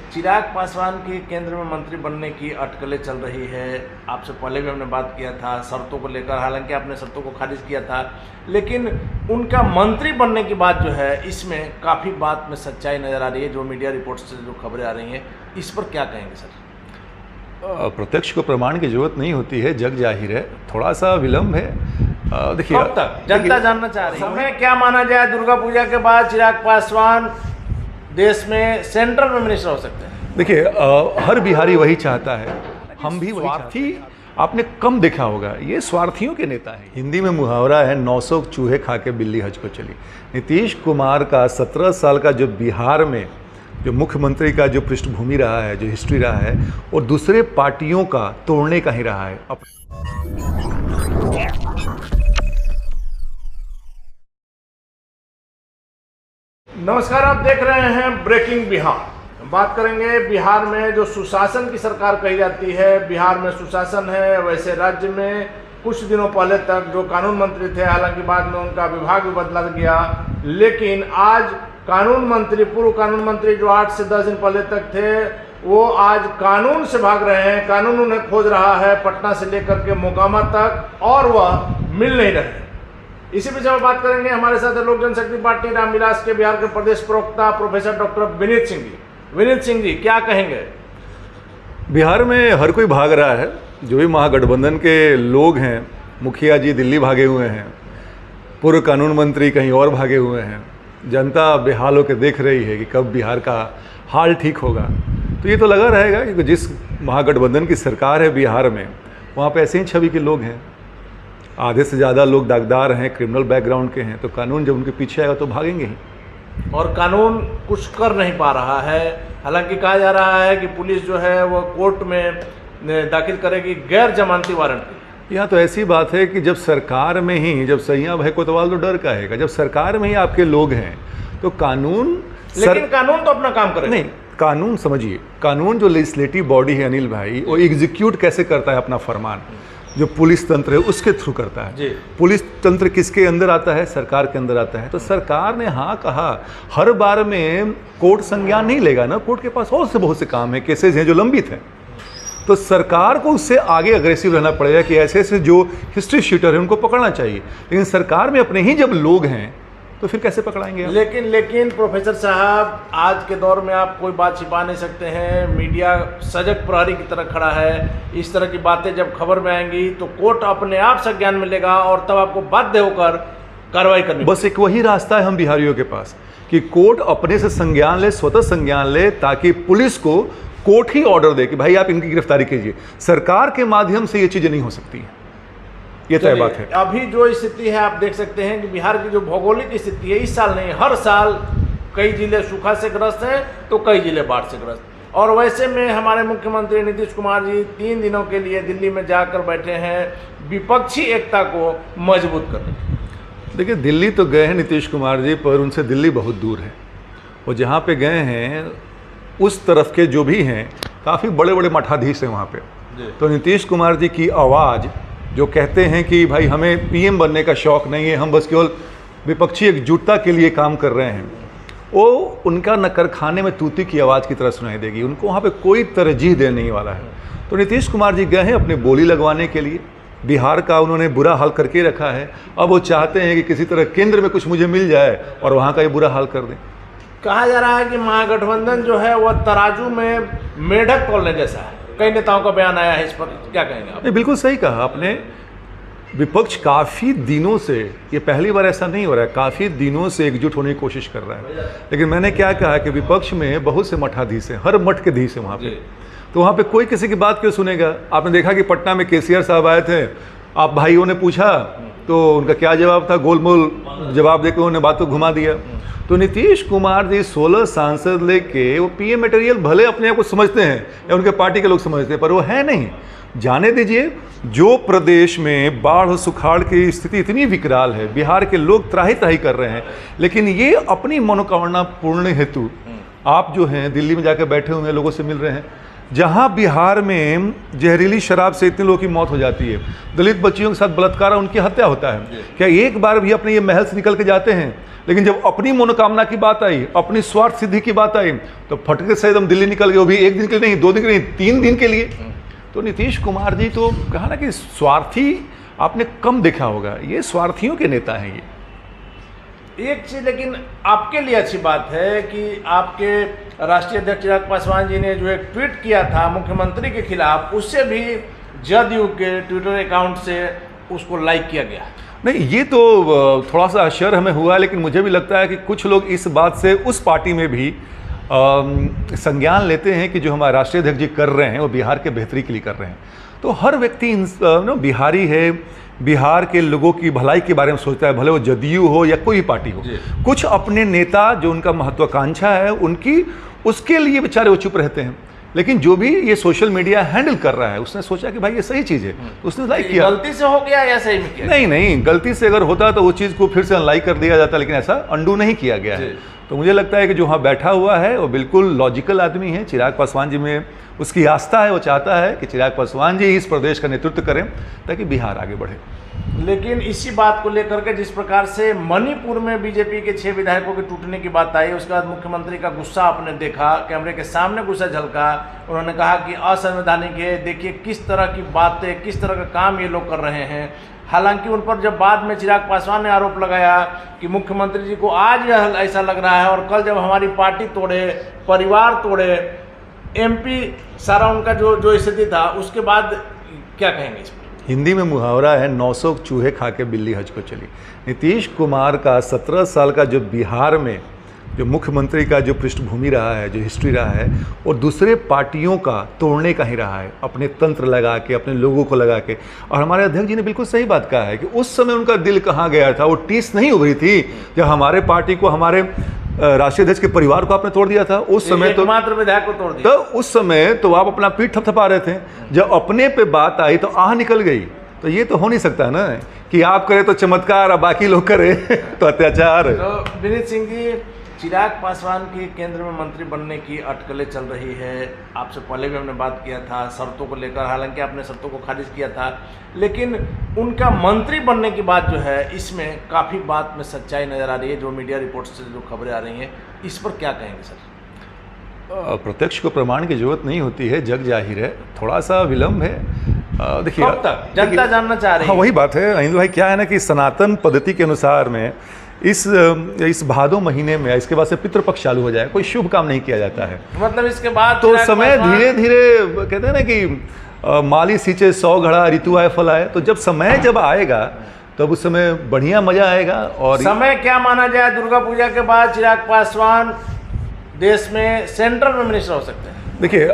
चिराग पासवान की केंद्र में मंत्री बनने की अटकलें चल रही है। आपसे पहले भी हमने बात किया था शर्तों को लेकर, हालांकि आपने शर्तों को खारिज किया था, लेकिन उनका मंत्री बनने की बात जो है इसमें काफ़ी बात में सच्चाई नज़र आ रही है। जो मीडिया रिपोर्ट्स से जो खबरें आ रही हैं, इस पर क्या कहेंगे सर? प्रत्यक्ष को प्रमाण की जरूरत नहीं होती है, जग जाहिर है, थोड़ा सा विलंब है। देखिए कब तक जनता जानना चाह रही है। समय क्या माना जाए, दुर्गा पूजा के बाद चिराग पासवान देश में सेंट्रल में मिनिस्टर हो सकते हैं? देखिए हर बिहारी वही चाहता है, हम भी वही चाहते हैं। आपने कम देखा होगा, ये स्वार्थियों के नेता हैं। हिंदी में मुहावरा है 900 चूहे खा के बिल्ली हज को चली। नीतीश कुमार का 17 साल का जो बिहार में जो मुख्यमंत्री का जो पृष्ठभूमि रहा है, जो हिस्ट्री रहा है, और दूसरे पार्टियों का तोड़ने का ही रहा है। नमस्कार, आप देख रहे हैं ब्रेकिंग बिहार। बात करेंगे बिहार में जो सुशासन की सरकार कही जाती है। बिहार में सुशासन है। वैसे राज्य में कुछ दिनों पहले तक जो कानून मंत्री थे, हालांकि बाद में उनका विभाग भी बदला गया, लेकिन आज कानून मंत्री, पूर्व कानून मंत्री जो 8 से 10 दिन पहले तक थे, वो आज कानून से भाग रहे हैं। कानून उन्हें खोज रहा है पटना से लेकर के मोकामा तक, और वह मिल नहीं रहे। इसी विषय में बात करेंगे। हमारे साथ लोक जनशक्ति पार्टी रामविलास के बिहार के प्रदेश प्रवक्ता प्रोफेसर डॉक्टर विनीत सिंह जी। विनीत सिंह जी, क्या कहेंगे? बिहार में हर कोई भाग रहा है। जो भी महागठबंधन के लोग हैं, मुखिया जी दिल्ली भागे हुए हैं, पूर्व कानून मंत्री कहीं और भागे हुए हैं। जनता बेहाल होकर देख रही है कि कब बिहार का हाल ठीक होगा। तो ये तो लगा रहेगा कि जिस महागठबंधन की सरकार है बिहार में, वहाँ पे ऐसे ही छवि के लोग हैं। आधे से ज़्यादा लोग दागदार हैं, क्रिमिनल बैकग्राउंड के हैं, तो कानून जब उनके पीछे आएगा तो भागेंगे ही। और कानून कुछ कर नहीं पा रहा है। हालांकि कहा जा रहा है कि पुलिस जो है वो कोर्ट में दाखिल करेगी गैर जमानती वारंट। यहाँ तो ऐसी बात है कि जब सरकार में ही, जब सैयां भाई कोतवाल तो डर का है, जब सरकार में ही आपके लोग हैं तो कानून, लेकिन कानून तो अपना काम करेगा। नहीं, कानून समझिए, कानून जो लेजिस्लेटिव बॉडी है अनिल भाई, वो एग्जीक्यूट कैसे करता है अपना फरमान, जो पुलिस तंत्र है उसके थ्रू करता है जी। पुलिस तंत्र किसके अंदर आता है? सरकार के अंदर आता है। तो सरकार ने हाँ कहा, हर बार में कोर्ट संज्ञान नहीं लेगा ना, कोर्ट के पास और से बहुत से काम है, केसेस हैं जो लंबित हैं। तो सरकार को उससे आगे अग्रेसिव रहना पड़ेगा कि ऐसे ऐसे जो हिस्ट्री शीटर हैं उनको पकड़ना चाहिए। लेकिन सरकार में अपने ही जब लोग हैं तो फिर कैसे पकड़ाएंगे? लेकिन प्रोफेसर साहब, आज के दौर में आप कोई बात छिपा नहीं सकते हैं। मीडिया सजग प्रहरी की तरह खड़ा है। इस तरह की बातें जब खबर में आएंगी तो कोर्ट अपने आप संज्ञान में लेगा और तब आपको बाध्य होकर कार्रवाई करनी। बस एक वही रास्ता है हम बिहारियों के पास कि कोर्ट अपने से संज्ञान ले, स्वतः संज्ञान ले, ताकि पुलिस को कोर्ट ही ऑर्डर दे कि भाई आप इनकी गिरफ्तारी कीजिए। सरकार के माध्यम से ये चीज़ें नहीं हो सकती हैं, ये तय बात है। अभी जो स्थिति है आप देख सकते हैं कि बिहार की जो भौगोलिक स्थिति है, इस साल नहीं हर साल कई जिले सूखा से ग्रस्त हैं तो कई जिले बाढ़ से ग्रस्त। और वैसे में हमारे मुख्यमंत्री नीतीश कुमार जी 3 दिनों के लिए दिल्ली में जाकर बैठे हैं विपक्षी एकता को मजबूत करने। देखिए, दिल्ली तो गए हैं नीतीश कुमार जी, पर उनसे दिल्ली बहुत दूर है। वो जहाँ पे गए हैं उस तरफ के जो भी हैं काफ़ी बड़े बड़े मठाधीश हैं वहाँ पे। तो नीतीश कुमार जी की आवाज़ जो कहते हैं कि भाई हमें पीएम बनने का शौक़ नहीं है, हम बस केवल विपक्षी एकजुटता के लिए काम कर रहे हैं, वो उनका नकर खाने में तूती की आवाज़ की तरह सुनाई देगी। उनको वहाँ पे कोई तरजीह देने नहीं वाला है। तो नीतीश कुमार जी गए हैं अपने बोली लगवाने के लिए। बिहार का उन्होंने बुरा हाल करके रखा है। अब वो चाहते हैं कि किसी तरह केंद्र में कुछ मुझे मिल जाए और वहाँ का ये बुरा हाल कर दें। कहा जा रहा है कि महागठबंधन जो है वह तराजू में मेढक तोलने जैसा है। कई नेताओं का बयान आया है, इस पर क्या कहेंगे आप? बिल्कुल सही कहा आपने। विपक्ष काफ़ी दिनों से, ये पहली बार ऐसा नहीं हो रहा है, काफ़ी दिनों से एकजुट होने की कोशिश कर रहा है। लेकिन मैंने क्या कहा कि विपक्ष में बहुत से मठाधीश हैं, हर मठ के धीश हैं वहाँ पे। तो वहाँ पे कोई किसी की बात क्यों सुनेगा? आपने देखा कि पटना में केसीआर साहब आए थे, आप भाइयों ने पूछा तो उनका क्या जवाब था? गोलमोल जवाब देकर उन्होंने बात को घुमा दिया। तो नीतीश कुमार जी 16 सांसद लेके वो पीएम मटेरियल भले अपने आप को समझते हैं या उनके पार्टी के लोग समझते हैं, पर वो है नहीं। जाने दीजिए, जो प्रदेश में बाढ़ और सुखाड़ की स्थिति इतनी विकराल है, बिहार के लोग त्राही त्राही कर रहे हैं, लेकिन ये अपनी मनोकामना पूर्ण हेतु आप जो हैं दिल्ली में जाकर बैठे हुए लोगों से मिल रहे हैं। जहां बिहार में जहरीली शराब से इतने लोगों की मौत हो जाती है, दलित बच्चियों के साथ बलात्कार, उनकी हत्या होता है, क्या एक बार भी अपने ये महल से निकल के जाते हैं? लेकिन जब अपनी मनोकामना की बात आई, अपनी स्वार्थ सिद्धि की बात आई, तो फटके से एकदम दिल्ली निकल गए, वो भी एक दिन के लिए नहीं, 2 दिन के लिए नहीं, 3 दिन के लिए। तो नीतीश कुमार जी तो कहा ना कि स्वार्थी आपने कम देखा होगा, ये स्वार्थियों के नेता हैं ये। एक चीज लेकिन आपके लिए अच्छी बात है कि आपके राष्ट्रीय अध्यक्ष चिराग पासवान जी ने जो एक ट्वीट किया था मुख्यमंत्री के खिलाफ, उससे भी जदयू के ट्विटर अकाउंट से उसको लाइक किया गया। नहीं, ये तो थोड़ा सा आश्चर्य हमें हुआ, लेकिन मुझे भी लगता है कि कुछ लोग इस बात से उस पार्टी में भी संज्ञान लेते हैं कि जो हमारे राष्ट्रीय अध्यक्ष जी कर रहे हैं वो बिहार के बेहतरी के लिए कर रहे हैं। तो हर व्यक्ति बिहारी है, बिहार के लोगों की भलाई के बारे में सोचता है, भले वो जदयू हो या कोई पार्टी हो। कुछ अपने नेता जो उनका महत्वाकांक्षा है उनकी, उसके लिए बेचारे वो चुप रहते हैं, लेकिन जो भी ये सोशल मीडिया हैंडल कर रहा है उसने सोचा कि भाई ये सही चीज़ है, तो उसने लाइक किया। गलती से हो गया या सही में किया? नहीं, गलती से अगर होता तो वो चीज़ को फिर से अनलाइक कर दिया जाता, लेकिन ऐसा अंडू नहीं किया गया है। तो मुझे लगता है कि जो वहाँ बैठा हुआ है वो बिल्कुल लॉजिकल आदमी है। चिराग पासवान जी में उसकी आस्था है, वो चाहता है कि चिराग पासवान जी इस प्रदेश का नेतृत्व करें ताकि बिहार आगे बढ़े। लेकिन इसी बात को लेकर के जिस प्रकार से मणिपुर में बीजेपी के 6 विधायकों के टूटने की बात आई, उसके बाद मुख्यमंत्री का गुस्सा आपने देखा, कैमरे के सामने गुस्सा झलका। उन्होंने कहा कि असंवैधानिक है, देखिए किस तरह की बातें, किस तरह का काम ये लोग कर रहे हैं। हालांकि उन पर जब बाद में चिराग पासवान ने आरोप लगाया कि मुख्यमंत्री जी को आज ऐसा लग रहा है और कल जब हमारी पार्टी तोड़े, परिवार तोड़े, एमपी सारा उनका जो स्थिति था, उसके बाद क्या कहेंगे इस पर? हिंदी में मुहावरा है, 900 चूहे खा के बिल्ली हज को चली। नीतीश कुमार का 17 साल का जो बिहार में जो मुख्यमंत्री का जो पृष्ठभूमि रहा है, जो हिस्ट्री रहा है, और दूसरे पार्टियों का तोड़ने का ही रहा है, अपने तंत्र लगा के, अपने लोगों को लगा के। और हमारे अध्यक्ष जी ने बिल्कुल सही बात कहा है कि उस समय उनका दिल कहाँ गया था, वो टीस नहीं उभरी थी जब हमारे पार्टी को, हमारे राष्ट्रीय अध्यक्ष के परिवार को आपने तोड़ दिया था। उस समय तो मात्र विधायक को तोड़ दिया, तो उस समय तो आप अपना पीठ थपथपा रहे थे, जब अपने पे बात आई तो आह निकल गई। तो ये तो हो नहीं सकता ना कि आप करें तो चमत्कार और बाकी लोग करें तो अत्याचार। तो विनीत सिंह जी, चिराग पासवान की केंद्र में मंत्री बनने की अटकलें चल रही है। आपसे पहले भी हमने बात किया था शर्तों को लेकर, हालांकि आपने शर्तों को खारिज किया था, लेकिन उनका मंत्री बनने की बात जो है, इसमें काफ़ी बात में सच्चाई नज़र आ रही है। जो मीडिया रिपोर्ट से जो खबरें आ रही हैं, इस पर क्या कहेंगे सर? प्रत्यक्ष को प्रमाण की जरूरत नहीं होती है, जग जाहिर है, थोड़ा सा विलम्ब है। देखिए, कब तक जनता जानना चाह रही है। हाँ, वही बात है अनिल भाई, क्या है ना कि सनातन पद्धति के अनुसार में इस भादो महीने में इसके बाद से पितृपक्ष चालू हो जाए, कोई शुभ काम नहीं किया जाता है। मतलब इसके बाद तो समय धीरे धीरे, कहते हैं ना कि माली सींचे 100 घड़ा ऋतु आए फल आए, तो जब समय जब आएगा तब उस समय बढ़िया मजा आएगा। और समय क्या माना जाए, दुर्गा पूजा के बाद चिराग पासवान देश में सेंट्रल में मिनिस्टर हो सकते हैं? देखिए,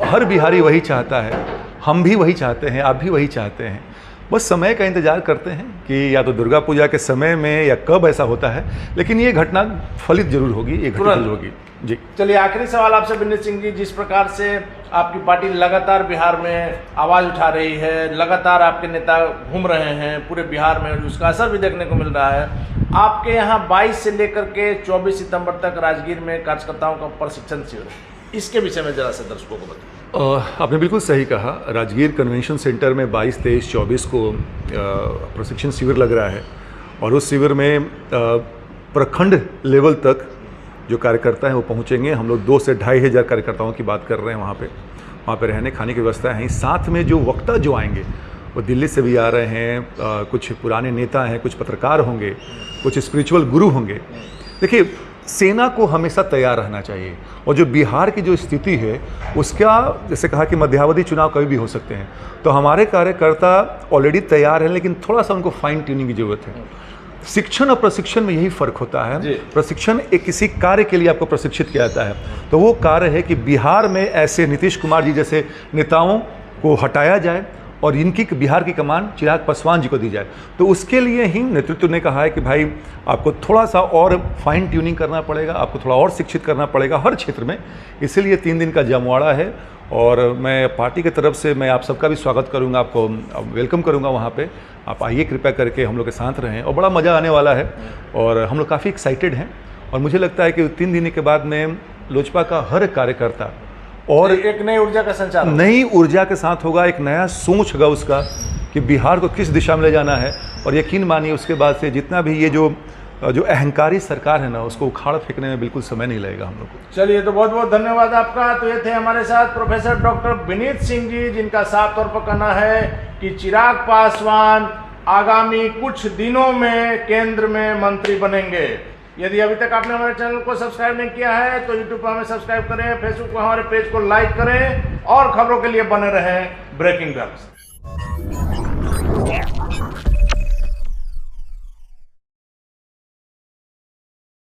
हर बिहारी वही चाहता है, हम भी वही चाहते हैं, आप भी वही चाहते हैं। बस समय का इंतजार करते हैं कि या तो दुर्गा पूजा के समय में या कब ऐसा होता है, लेकिन ये घटना फलित जरूर होगी, ये घटना जरूर होगी जी। चलिए, आखिरी सवाल आपसे विनीत सिंह जी, जिस प्रकार से आपकी पार्टी लगातार बिहार में आवाज़ उठा रही है, लगातार आपके नेता घूम रहे हैं पूरे बिहार में, उसका असर भी देखने को मिल रहा है। आपके यहाँ 22 से लेकर के 24 सितंबर तक राजगीर में कार्यकर्ताओं का प्रशिक्षण शिविर, इसके विषय में जरा से दर्शकों को बताएं। आपने बिल्कुल सही कहा, राजगीर कन्वेंशन सेंटर में 22, 23, 24 को प्रशिक्षण शिविर लग रहा है, और उस शिविर में प्रखंड लेवल तक जो कार्यकर्ता हैं वो पहुंचेंगे। हम लोग 2 से 2,500 हज़ार कार्यकर्ताओं की बात कर रहे हैं। वहाँ पे रहने खाने की व्यवस्था है। साथ में जो वक्ता जो आएंगे वो दिल्ली से भी आ रहे हैं, कुछ पुराने नेता हैं, कुछ पत्रकार होंगे, कुछ स्पिरिचुअल गुरु होंगे। देखिए, सेना को हमेशा तैयार रहना चाहिए, और जो बिहार की जो स्थिति है उसका, जैसे कहा कि मध्यावधि चुनाव कभी भी हो सकते हैं, तो हमारे कार्यकर्ता ऑलरेडी तैयार हैं, लेकिन थोड़ा सा उनको फाइन ट्यूनिंग की जरूरत है। शिक्षण और प्रशिक्षण में यही फर्क होता है। प्रशिक्षण एक किसी कार्य के लिए आपको प्रशिक्षित किया जाता है, तो वो कार्य है कि बिहार में ऐसे नीतीश कुमार जी जैसे नेताओं को हटाया जाए और इनकी बिहार की कमान चिराग पासवान जी को दी जाए। तो उसके लिए ही नेतृत्व ने कहा है कि भाई आपको थोड़ा सा और फाइन ट्यूनिंग करना पड़ेगा, आपको थोड़ा और शिक्षित करना पड़ेगा हर क्षेत्र में। इसीलिए 3 दिन का जमवाड़ा है, और मैं पार्टी की तरफ से मैं आप सबका भी स्वागत करूंगा, आपको वेलकम करूंगा वहाँ पे। आप आइए, कृपया करके हम लोग के साथ रहें, और बड़ा मज़ा आने वाला है, और हम लोग काफ़ी एक्साइटेड हैं। और मुझे लगता है कि 3 दिन के बाद में लोजपा का हर कार्यकर्ता और एक नई ऊर्जा का संचार होगा। नई ऊर्जा के साथ होगा, एक नया सोच होगा उसका कि बिहार को किस दिशा में ले जाना है। और यकीन मानिए उसके बाद से जितना भी ये जो अहंकारी सरकार है ना, उसको उखाड़ फेंकने में बिल्कुल समय नहीं लगेगा हम लोग को। चलिए, तो बहुत बहुत धन्यवाद आपका। तो ये थे हमारे साथ प्रोफेसर डॉक्टर विनीत सिंह जी, जिनका साफ तौर पर कहना है कि चिराग पासवान आगामी कुछ दिनों में केंद्र में मंत्री बनेंगे। यदि अभी तक आपने हमारे चैनल को सब्सक्राइब नहीं किया है तो यूट्यूब पर हमें सब्सक्राइब करें, फेसबुक पर हमारे पेज को लाइक करें और खबरों के लिए बने रहें ब्रेकिंग बिहार से।